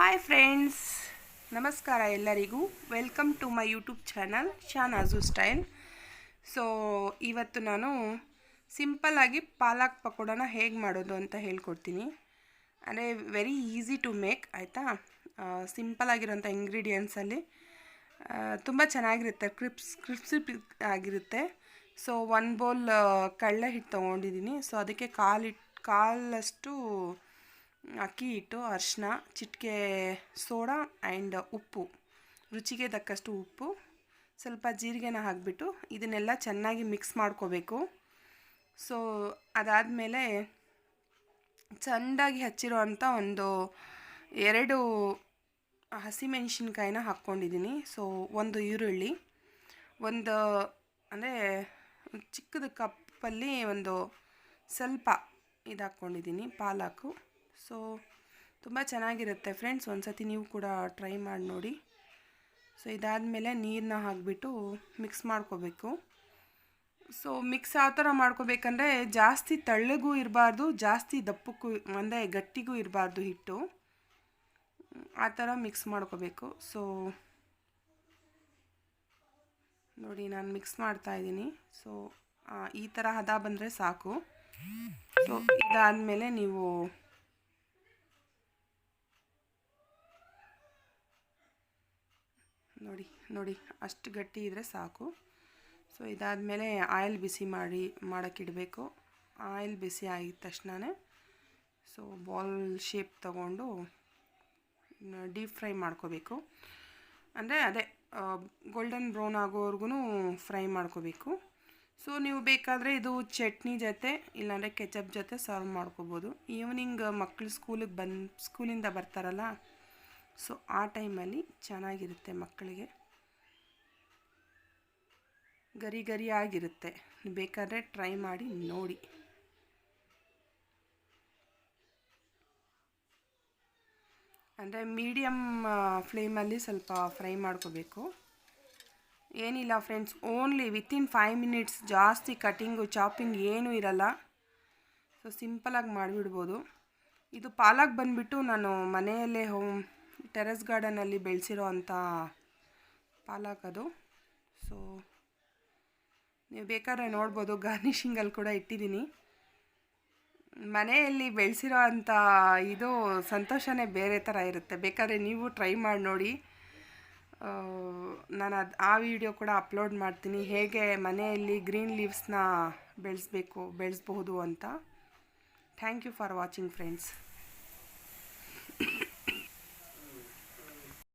Hi friends, ನಮಸ್ಕಾರ ಎಲ್ಲರಿಗೂ. Welcome to my YouTube channel Shanaju style. So ಇವತ್ತು ನಾನು ಸಿಂಪಲ್ಲಾಗಿ ಪಾಲಕ್ ಪಕೋಡನ ಹೇಗೆ ಮಾಡೋದು ಅಂತ ಹೇಳ್ಕೊಡ್ತೀನಿ. ಅಂದರೆ ವೆರಿ ಈಸಿ ಟು ಮೇಕ್, ಆಯಿತಾ. ಸಿಂಪಲ್ಲಾಗಿರೋಂಥ ಇಂಗ್ರೀಡಿಯೆಂಟ್ಸಲ್ಲಿ ತುಂಬ ಚೆನ್ನಾಗಿರುತ್ತೆ, ಕ್ರಿಪ್ಸಿ ಆಗಿರುತ್ತೆ. ಸೊ 1 ಬೌಲ್ ಕಡಲೆ ಹಿಟ್ಟು ತೊಗೊಂಡಿದ್ದೀನಿ. ಸೊ ಅದಕ್ಕೆ ಕಾಲಷ್ಟು ಅಕ್ಕಿ ಹಿಟ್ಟು, ಅರಿಶಿನ, ಚಿಟಿಕೆ ಸೋಡಾ ಆ್ಯಂಡ್ ಉಪ್ಪು, ರುಚಿಗೆ ತಕ್ಕಷ್ಟು ಉಪ್ಪು, ಸ್ವಲ್ಪ ಜೀರಿಗೆನ ಹಾಕಿಬಿಟ್ಟು ಇದನ್ನೆಲ್ಲ ಚೆನ್ನಾಗಿ ಮಿಕ್ಸ್ ಮಾಡ್ಕೋಬೇಕು. ಸೊ ಅದಾದಮೇಲೆ ಚೆಂದಾಗಿ ಹಚ್ಚಿರೋ ಅಂಥ 2 ಹಸಿಮೆಣ್ಸಿನ್ಕಾಯಿನ ಹಾಕ್ಕೊಂಡಿದ್ದೀನಿ. ಸೊ 1 ಈರುಳ್ಳಿ, ಅಂದರೆ ಚಿಕ್ಕದು ಕಪ್ಪಲ್ಲಿ ಸ್ವಲ್ಪ ಇದು ಹಾಕ್ಕೊಂಡಿದ್ದೀನಿ ಪಾಲಕು. ಸೊ ತುಂಬ ಚೆನ್ನಾಗಿರುತ್ತೆ ಫ್ರೆಂಡ್ಸ್, ಒಂದು ಸತಿ ನೀವು ಕೂಡ ಟ್ರೈ ಮಾಡಿ ನೋಡಿ. ಸೊ ಇದಾದಮೇಲೆ ನೀರನ್ನ ಹಾಕಿಬಿಟ್ಟು ಮಿಕ್ಸ್ ಮಾಡ್ಕೋಬೇಕು. ಸೊ ಮಿಕ್ಸ್ ಯಾವ ಥರ ಮಾಡ್ಕೋಬೇಕಂದ್ರೆ ಜಾಸ್ತಿ ತೆಳ್ಳಗೂ ಇರಬಾರ್ದು, ಜಾಸ್ತಿ ದಪ್ಪಕ್ಕೂ ಅಂದರೆ ಗಟ್ಟಿಗೂ ಇರಬಾರ್ದು ಹಿಟ್ಟು, ಆ ಥರ ಮಿಕ್ಸ್ ಮಾಡ್ಕೋಬೇಕು. ಸೊ ನೋಡಿ, ನಾನು ಮಿಕ್ಸ್ ಮಾಡ್ತಾಯಿದ್ದೀನಿ. ಸೊ ಈ ಥರ ಹದ ಬಂದರೆ ಸಾಕು. ಸೊ ಇದಾದಮೇಲೆ ನೀವು ನೋಡಿ ಅಷ್ಟು ಗಟ್ಟಿ ಇದ್ದರೆ ಸಾಕು. ಸೊ ಇದಾದಮೇಲೆ ಆಯಿಲ್ ಬಿಸಿ ಮಾಡೋಕ್ಕಿಡಬೇಕು. ಆಯಿಲ್ ಬಿಸಿ ಆಗಿದ ತಕ್ಷಣವೇ ಸೊ ಬಾಲ್ ಶೇಪ್ ತಗೊಂಡು ಡೀಪ್ ಫ್ರೈ ಮಾಡ್ಕೋಬೇಕು. ಅಂದರೆ ಅದೇ ಗೋಲ್ಡನ್ ಬ್ರೌನ್ ಆಗೋವರೆಗೂ ಫ್ರೈ ಮಾಡ್ಕೋಬೇಕು. ಸೊ ನೀವು ಬೇಕಾದರೆ ಇದು ಚಟ್ನಿ ಜೊತೆ ಇಲ್ಲಾಂದರೆ ಕೆಚಪ್ ಜೊತೆ ಸರ್ವ್ ಮಾಡ್ಕೋಬೋದು. ಈವ್ನಿಂಗ್ ಮಕ್ಕಳು ಸ್ಕೂಲಿಂದ ಬರ್ತಾರಲ್ಲ, ಸೊ ಆ ಟೈಮಲ್ಲಿ ಚೆನ್ನಾಗಿರುತ್ತೆ ಮಕ್ಕಳಿಗೆ, ಗರಿ ಆಗಿರುತ್ತೆ. ಬೇಕಾದರೆ ಟ್ರೈ ಮಾಡಿ ನೋಡಿ. ಅಂದರೆ ಮೀಡಿಯಮ್ ಫ್ಲೇಮಲ್ಲಿ ಸ್ವಲ್ಪ ಫ್ರೈ ಮಾಡ್ಕೋಬೇಕು. ಏನಿಲ್ಲ ಫ್ರೆಂಡ್ಸ್, ಓನ್ಲಿ ವಿತಿನ್ 5 ಮಿನಿಟ್ಸ್, ಜಾಸ್ತಿ ಕಟಿಂಗು ಚಾಪಿಂಗ್ ಏನೂ ಇರಲ್ಲ. ಸೊ ಸಿಂಪಲಾಗಿ ಮಾಡಿಬಿಡ್ಬೋದು. ಇದು ಪಾಲಕ್ ಬಂದುಬಿಟ್ಟು ನಾನು ಮನೆಯಲ್ಲೇ ಟೆರೆಸ್ ಗಾರ್ಡನಲ್ಲಿ ಬೆಳೆಸಿರೋ ಅಂಥ ಪಾಲಕ್ ಅದು. ಸೊ ನೀವು ಬೇಕಾದ್ರೆ ನೋಡ್ಬೋದು, ಗಾರ್ನಿಷಿಂಗಲ್ಲಿ ಕೂಡ ಇಟ್ಟಿದ್ದೀನಿ. ಮನೆಯಲ್ಲಿ ಬೆಳೆಸಿರೋ ಅಂಥ ಇದು ಸಂತೋಷನೇ ಬೇರೆ ಥರ ಇರುತ್ತೆ. ಬೇಕಾದ್ರೆ ನೀವು ಟ್ರೈ ಮಾಡಿ ನೋಡಿ. ನಾನು ಆ ವಿಡಿಯೋ ಕೂಡ ಅಪ್ಲೋಡ್ ಮಾಡ್ತೀನಿ, ಹೇಗೆ ಮನೆಯಲ್ಲಿ ಗ್ರೀನ್ ಲೀವ್ಸ್ನ ಬೆಳೆಸ್ಬಹುದು ಅಂತ. Thank you for watching friends.